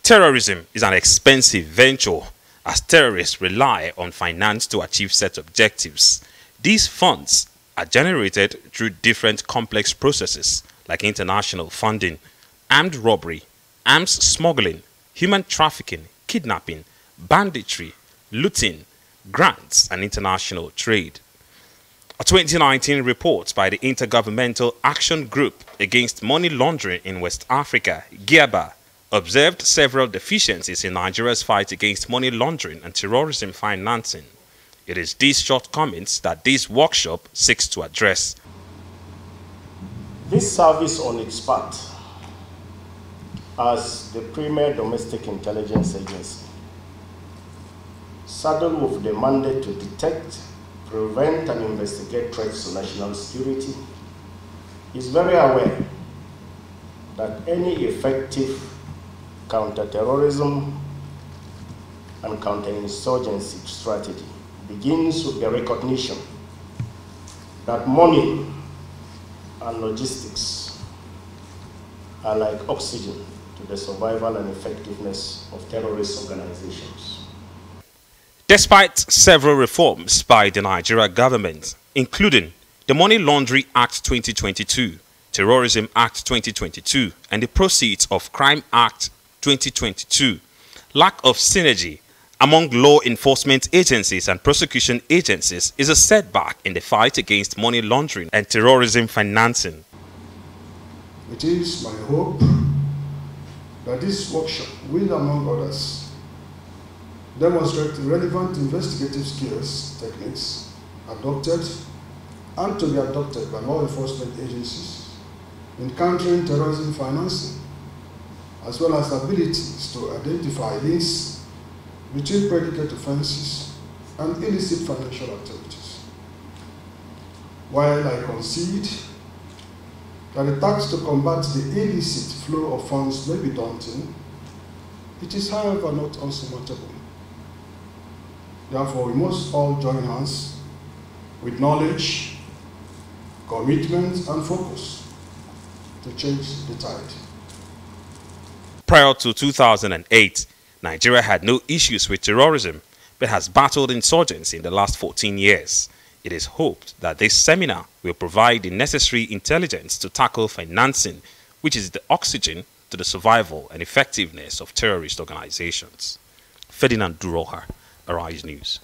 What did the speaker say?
Terrorism is an expensive venture as terrorists rely on finance to achieve set objectives. These funds are generated through different complex processes like international funding, armed robbery, arms smuggling, human trafficking, kidnapping, banditry, looting, grants, and international trade. A 2019 report by the Intergovernmental Action Group Against Money Laundering in West Africa, GIABA, observed several deficiencies in Nigeria's fight against money laundering and terrorism financing. It is these shortcomings that this workshop seeks to address. This service on its part, as the premier domestic intelligence agency, saddled with the mandate to detect, prevent, and investigate threats to national security, is very aware that any effective counterterrorism and counterinsurgency strategy begins with the recognition that money and logistics are like oxygen to the survival and effectiveness of terrorist organizations. Despite several reforms by the Nigeria government, including the Money Laundering Act 2022, Terrorism Act 2022, and the Proceeds of Crime Act 2022, lack of synergy among law enforcement agencies and prosecution agencies is a setback in the fight against money laundering and terrorism financing. It is my hope that this workshop will, among others, demonstrate relevant investigative skills, techniques adopted and to be adopted by law enforcement agencies in countering terrorism financing, as well as abilities to identify links between predicate offenses and illicit financial activities. While I concede that the task to combat the illicit flow of funds may be daunting, it is, however, not unsurmountable. Therefore, we must all join hands with knowledge, commitment, and focus to change the tide. Prior to 2008, Nigeria had no issues with terrorism, but has battled insurgency in the last 14 years. It is hoped that this seminar will provide the necessary intelligence to tackle financing, which is the oxygen to the survival and effectiveness of terrorist organizations. Ferdinand Duroha, Arise News.